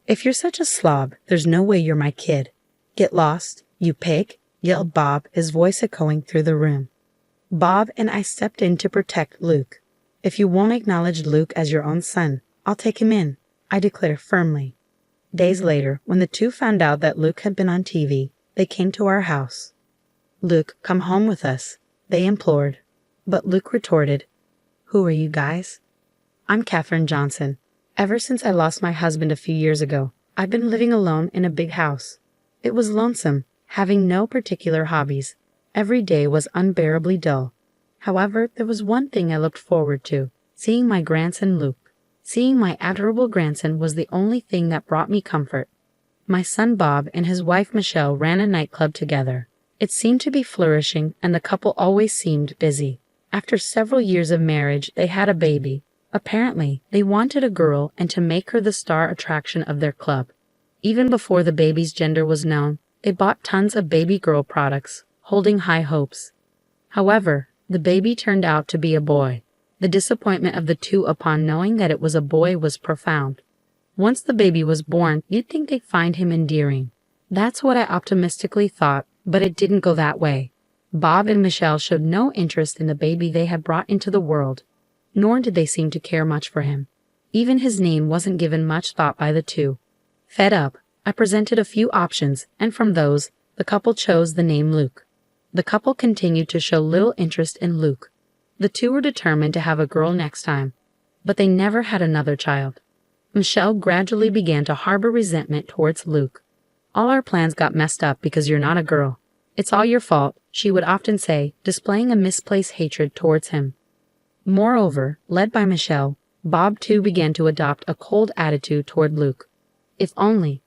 If you're such a slob, there's no way you're my kid. Get lost, you pig, yelled Bob, his voice echoing through the room. Bob and I stepped in to protect Luke. If you won't acknowledge Luke as your own son, I'll take him in, I declared firmly. Days later, when the two found out that Luke had been on TV, they came to our house. Luke, come home with us, they implored. But Luke retorted, Who are you guys? I'm Katherine Johnson. Ever since I lost my husband a few years ago, I've been living alone in a big house. It was lonesome, having no particular hobbies. Every day was unbearably dull. However, there was one thing I looked forward to, seeing my grandson Luke. Seeing my adorable grandson was the only thing that brought me comfort. My son Bob and his wife Michelle ran a nightclub together. It seemed to be flourishing, and the couple always seemed busy. After several years of marriage, they had a baby. Apparently, they wanted a girl and to make her the star attraction of their club. Even before the baby's gender was known, they bought tons of baby girl products, holding high hopes. However, the baby turned out to be a boy. The disappointment of the two upon knowing that it was a boy was profound. Once the baby was born, you'd think they'd find him endearing. That's what I optimistically thought, but it didn't go that way. Bob and Michelle showed no interest in the baby they had brought into the world, nor did they seem to care much for him. Even his name wasn't given much thought by the two. Fed up, I presented a few options, and from those, the couple chose the name Luke. The couple continued to show little interest in Luke. The two were determined to have a girl next time, but they never had another child. Michelle gradually began to harbor resentment towards Luke. All our plans got messed up because you're not a girl. It's all your fault, she would often say, displaying a misplaced hatred towards him. Moreover, led by Michelle, Bob too began to adopt a cold attitude toward Luke. If only.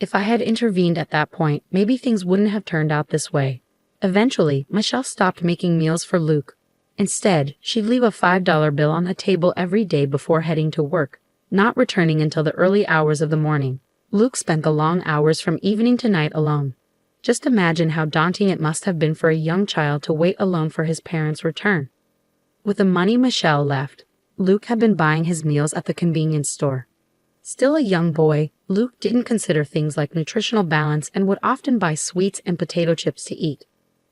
If I had intervened at that point, maybe things wouldn't have turned out this way. Eventually, Michelle stopped making meals for Luke. Instead, she'd leave a $5 bill on the table every day before heading to work, not returning until the early hours of the morning. Luke spent the long hours from evening to night alone. Just imagine how daunting it must have been for a young child to wait alone for his parents' return. With the money Michelle left, Luke had been buying his meals at the convenience store. Still a young boy, Luke didn't consider things like nutritional balance and would often buy sweets and potato chips to eat.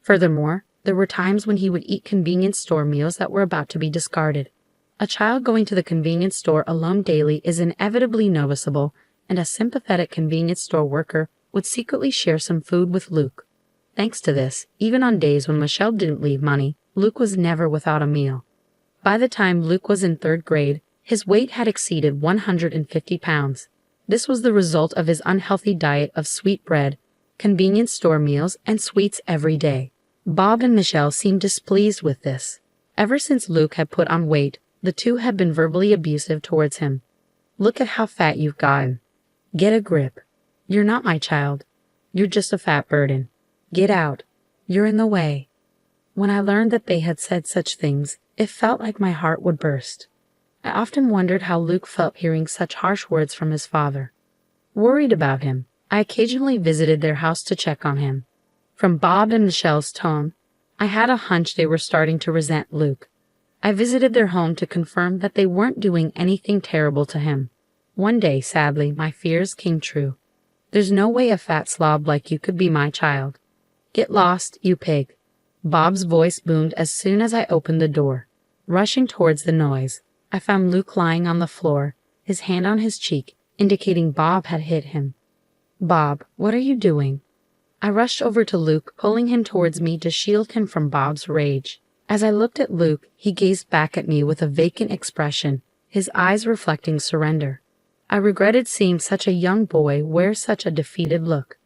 Furthermore, there were times when he would eat convenience store meals that were about to be discarded. A child going to the convenience store alone daily is inevitably noticeable, and a sympathetic convenience store worker would secretly share some food with Luke. Thanks to this, even on days when Michelle didn't leave money, Luke was never without a meal. By the time Luke was in 3rd grade, his weight had exceeded 150 pounds. This was the result of his unhealthy diet of sweet bread, convenience store meals, and sweets every day. Bob and Michelle seemed displeased with this. Ever since Luke had put on weight, the two had been verbally abusive towards him. Look at how fat you've gotten. Get a grip. You're not my child. You're just a fat burden. Get out. You're in the way. When I learned that they had said such things, it felt like my heart would burst. I often wondered how Luke felt hearing such harsh words from his father. Worried about him, I occasionally visited their house to check on him. From Bob and Michelle's tone, I had a hunch they were starting to resent Luke. I visited their home to confirm that they weren't doing anything terrible to him. One day, sadly, my fears came true. There's no way a fat slob like you could be my child. Get lost, you pig. Bob's voice boomed as soon as I opened the door. Rushing towards the noise, I found Luke lying on the floor, his hand on his cheek, indicating Bob had hit him. Bob, what are you doing? I rushed over to Luke, pulling him towards me to shield him from Bob's rage. As I looked at Luke, he gazed back at me with a vacant expression, his eyes reflecting surrender. I regretted seeing such a young boy wear such a defeated look.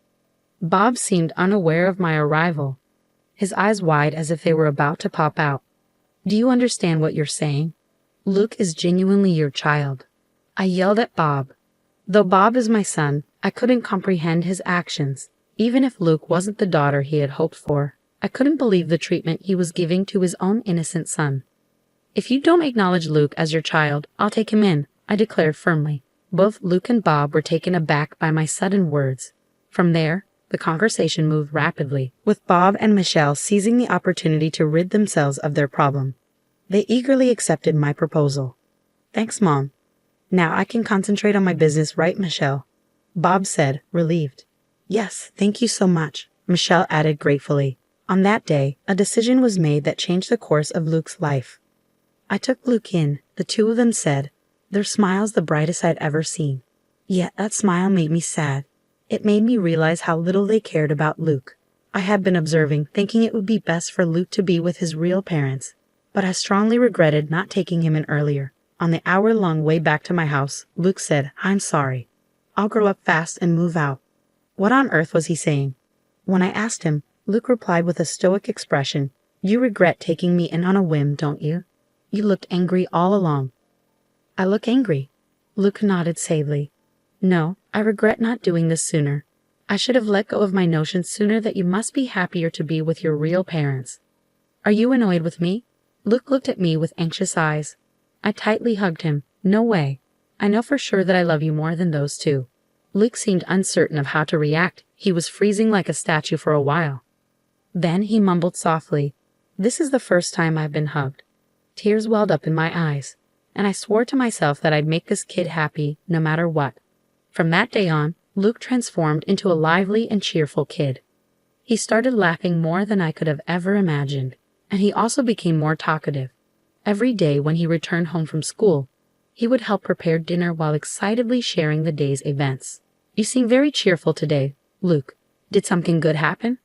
Bob seemed unaware of my arrival, his eyes wide as if they were about to pop out. Do you understand what you're saying? Luke is genuinely your child. I yelled at Bob. Though Bob is my son, I couldn't comprehend his actions. Even if Luke wasn't the daughter he had hoped for, I couldn't believe the treatment he was giving to his own innocent son. If you don't acknowledge Luke as your child, I'll take him in, I declared firmly. Both Luke and Bob were taken aback by my sudden words. From there, the conversation moved rapidly, with Bob and Michelle seizing the opportunity to rid themselves of their problem. They eagerly accepted my proposal. Thanks, Mom. Now I can concentrate on my business, right, Michelle? Bob said, relieved. Yes, thank you so much, Michelle added gratefully. On that day, a decision was made that changed the course of Luke's life. I took Luke in, the two of them said, their smiles the brightest I'd ever seen. Yet that smile made me sad. It made me realize how little they cared about Luke. I had been observing, thinking it would be best for Luke to be with his real parents, but I strongly regretted not taking him in earlier. On the hour-long way back to my house, Luke said, I'm sorry. I'll grow up fast and move out. What on earth was he saying? When I asked him, Luke replied with a stoic expression, You regret taking me in on a whim, don't you? You looked angry all along. I look angry. Luke nodded sadly. No, I regret not doing this sooner. I should have let go of my notion sooner that you must be happier to be with your real parents. Are you annoyed with me? Luke looked at me with anxious eyes. I tightly hugged him. No way. I know for sure that I love you more than those two. Luke seemed uncertain of how to react. He was freezing like a statue for a while. Then he mumbled softly, This is the first time I've been hugged. Tears welled up in my eyes, and I swore to myself that I'd make this kid happy no matter what. From that day on, Luke transformed into a lively and cheerful kid. He started laughing more than I could have ever imagined, and he also became more talkative. Every day when he returned home from school, he would help prepare dinner while excitedly sharing the day's events. You seem very cheerful today, Luke. Did something good happen?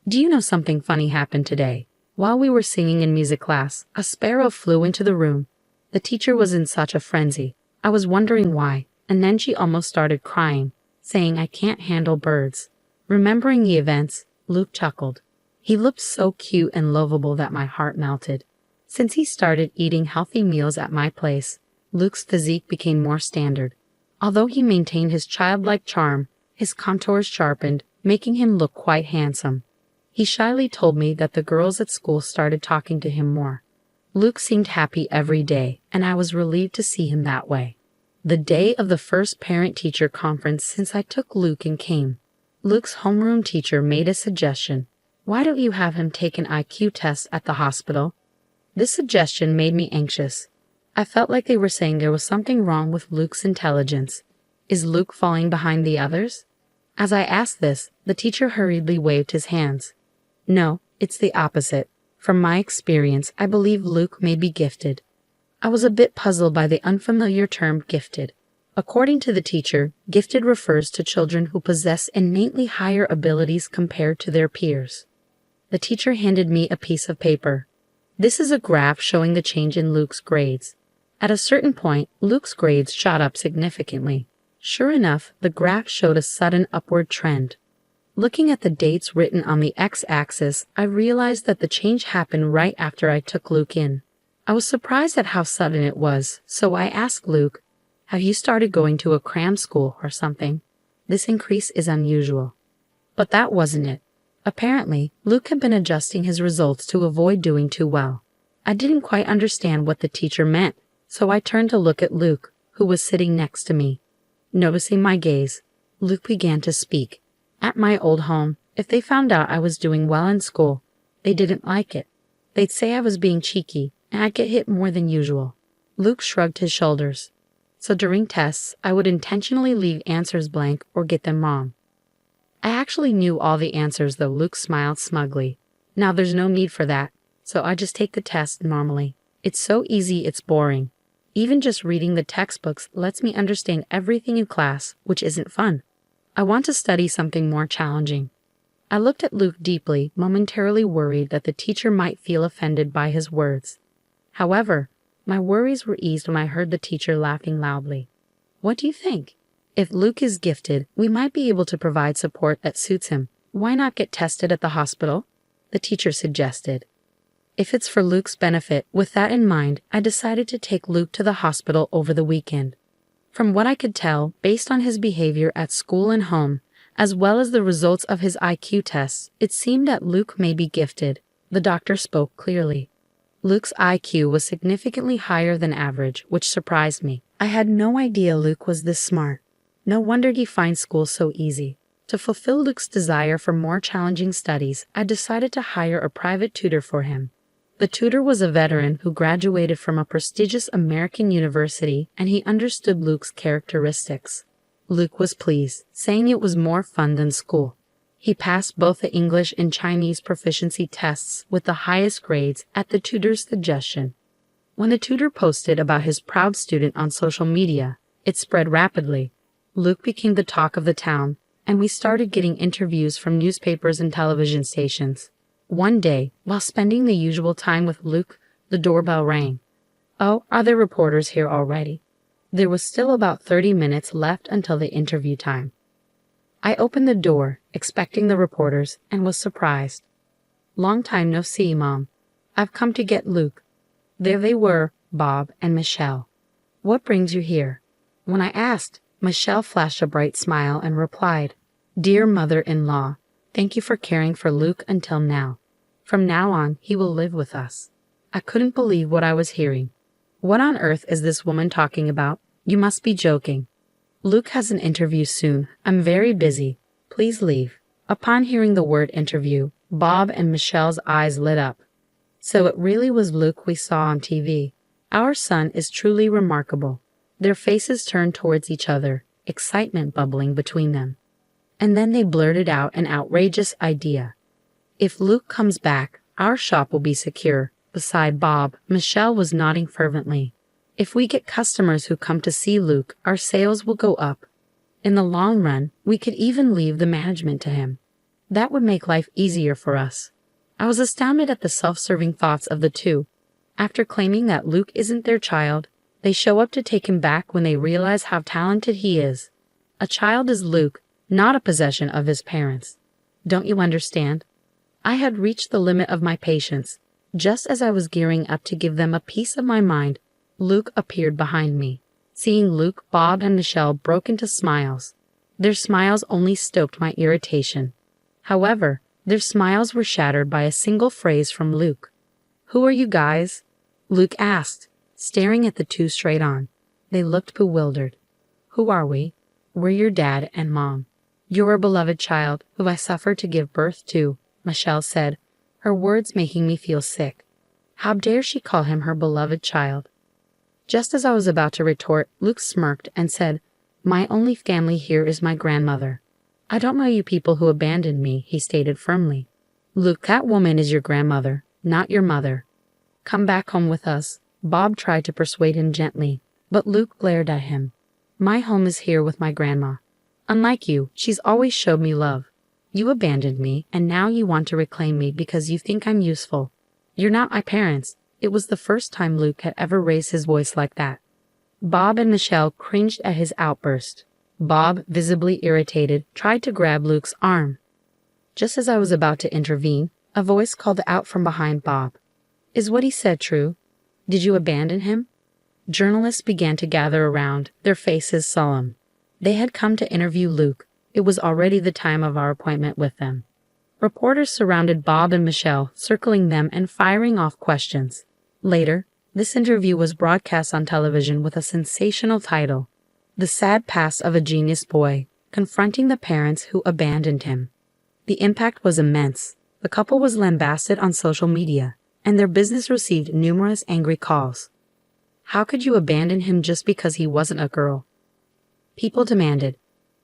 Do you know something funny happened today? While we were singing in music class, a sparrow flew into the room. The teacher was in such a frenzy. I was wondering why, and then she almost started crying, saying I can't handle birds. Remembering the events, Luke chuckled. He looked so cute and lovable that my heart melted. Since he started eating healthy meals at my place, Luke's physique became more standard. Although he maintained his childlike charm, his contours sharpened, making him look quite handsome. He shyly told me that the girls at school started talking to him more. Luke seemed happy every day, and I was relieved to see him that way. The day of the first parent-teacher conference since I took Luke and came, Luke's homeroom teacher made a suggestion. Why don't you have him take an IQ test at the hospital? This suggestion made me anxious. I felt like they were saying there was something wrong with Luke's intelligence. Is Luke falling behind the others? As I asked this, the teacher hurriedly waved his hands. No, it's the opposite. From my experience, I believe Luke may be gifted. I was a bit puzzled by the unfamiliar term gifted. According to the teacher, gifted refers to children who possess innately higher abilities compared to their peers. The teacher handed me a piece of paper. This is a graph showing the change in Luke's grades. At a certain point, Luke's grades shot up significantly. Sure enough, the graph showed a sudden upward trend. Looking at the dates written on the x-axis, I realized that the change happened right after I took Luke in. I was surprised at how sudden it was, so I asked Luke, Have you started going to a cram school or something? This increase is unusual. But that wasn't it. Apparently, Luke had been adjusting his results to avoid doing too well. I didn't quite understand what the teacher meant, so I turned to look at Luke, who was sitting next to me. Noticing my gaze, Luke began to speak. At my old home, if they found out I was doing well in school, they didn't like it. They'd say I was being cheeky, and I'd get hit more than usual. Luke shrugged his shoulders. So during tests, I would intentionally leave answers blank or get them wrong. I actually knew all the answers, though. Luke smiled smugly. Now there's no need for that, so I just take the test normally. It's so easy it's boring. Even just reading the textbooks lets me understand everything in class, which isn't fun. I want to study something more challenging. I looked at Luke deeply, momentarily worried that the teacher might feel offended by his words. However, my worries were eased when I heard the teacher laughing loudly. What do you think? If Luke is gifted, we might be able to provide support that suits him. Why not get tested at the hospital? The teacher suggested. If it's for Luke's benefit, with that in mind, I decided to take Luke to the hospital over the weekend. From what I could tell, based on his behavior at school and home, as well as the results of his IQ tests, it seemed that Luke may be gifted. The doctor spoke clearly. Luke's IQ was significantly higher than average, which surprised me. I had no idea Luke was this smart. No wonder he finds school so easy. To fulfill Luke's desire for more challenging studies, I decided to hire a private tutor for him. The tutor was a veteran who graduated from a prestigious American university, and he understood Luke's characteristics. Luke was pleased, saying it was more fun than school. He passed both the English and Chinese proficiency tests with the highest grades at the tutor's suggestion. When the tutor posted about his proud student on social media, it spread rapidly. Luke became the talk of the town, and we started getting interviews from newspapers and television stations. One day, while spending the usual time with Luke, the doorbell rang. "Oh, are there reporters here already?" There was still about 30 minutes left until the interview time. I opened the door, expecting the reporters, and was surprised. "Long time no see, Mom. I've come to get Luke." There they were, Bob and Michelle. "What brings you here?" When I asked, Michelle flashed a bright smile and replied, "Dear mother-in-law, thank you for caring for Luke until now. From now on, he will live with us." I couldn't believe what I was hearing. "What on earth is this woman talking about? You must be joking." "Luke has an interview soon. I'm very busy. Please leave." Upon hearing the word interview, Bob and Michelle's eyes lit up. So it really was Luke we saw on TV. Our son is truly remarkable. Their faces turned towards each other, excitement bubbling between them. And then they blurted out an outrageous idea. "If Luke comes back, our shop will be secure." Beside Bob, Michelle was nodding fervently. "If we get customers who come to see Luke, our sales will go up. In the long run, we could even leave the management to him. That would make life easier for us." I was astounded at the self-serving thoughts of the two. After claiming that Luke isn't their child, they show up to take him back when they realize how talented he is. A child is Luke, not a possession of his parents. Don't you understand? I had reached the limit of my patience. Just as I was gearing up to give them a piece of my mind, Luke appeared behind me. Seeing Luke, Bob and Michelle broke into smiles. Their smiles only stoked my irritation. However, their smiles were shattered by a single phrase from Luke. "Who are you guys?" Luke asked, staring at the two straight on. They looked bewildered. "Who are we?" "We're your dad and mom. You're a beloved child who I suffered to give birth to," Michelle said, her words making me feel sick. How dare she call him her beloved child? Just as I was about to retort, Luke smirked and said, "My only family here is my grandmother." "I don't know you people who abandoned me," he stated firmly. "Luke, that woman is your grandmother, not your mother. Come back home with us." Bob tried to persuade him gently, but Luke glared at him. "My home is here with my grandma. Unlike you, she's always showed me love. You abandoned me, and now you want to reclaim me because you think I'm useful. You're not my parents." It was the first time Luke had ever raised his voice like that. Bob and Michelle cringed at his outburst. Bob, visibly irritated, tried to grab Luke's arm. Just as I was about to intervene, a voice called out from behind Bob. "Is what he said true? Did you abandon him?" Journalists began to gather around, their faces solemn. They had come to interview Luke. It was already the time of our appointment with them. Reporters surrounded Bob and Michelle, circling them and firing off questions. Later, this interview was broadcast on television with a sensational title, "The Sad Past of a Genius Boy, Confronting the Parents Who Abandoned Him." The impact was immense. The couple was lambasted on social media, and their business received numerous angry calls. How could you abandon him just because he wasn't a girl? People demanded,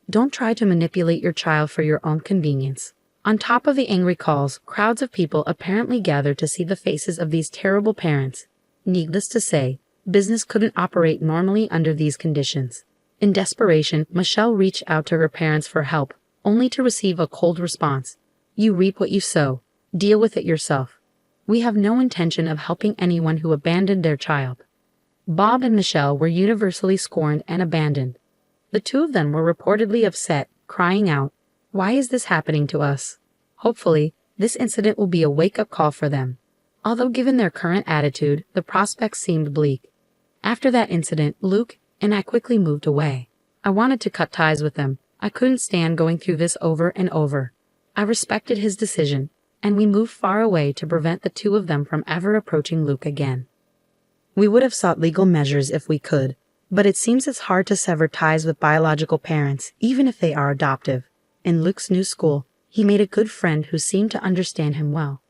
"Don't try to manipulate your child for your own convenience." On top of the angry calls, crowds of people apparently gathered to see the faces of these terrible parents. Needless to say, business couldn't operate normally under these conditions. In desperation, Michelle reached out to her parents for help, only to receive a cold response. "You reap what you sow. Deal with it yourself. We have no intention of helping anyone who abandoned their child." Bob and Michelle were universally scorned and abandoned. The two of them were reportedly upset, crying out, "Why is this happening to us?" Hopefully, this incident will be a wake-up call for them. Although given their current attitude, the prospects seemed bleak. After that incident, Luke and I quickly moved away. I wanted to cut ties with them. I couldn't stand going through this over and over. I respected his decision, and we moved far away to prevent the two of them from ever approaching Luke again. We would have sought legal measures if we could, but it seems it's hard to sever ties with biological parents, even if they are adoptive. In Luke's new school, he made a good friend who seemed to understand him well.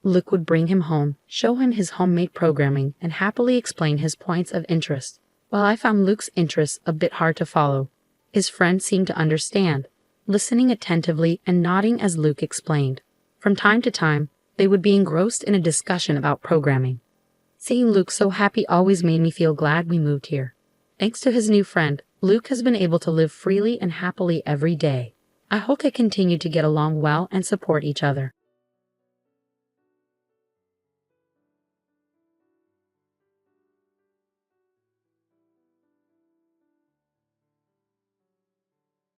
Luke would bring him home, show him his homemade programming, and happily explain his points of interest. While I found Luke's interests a bit hard to follow, His friend seemed to understand, listening attentively and nodding as Luke explained. From time to time, they would be engrossed in a discussion about programming. Seeing Luke so happy always made me feel glad we moved here. Thanks to his new friend, Luke has been able to live freely and happily every day. I hope they continue to get along well and support each other.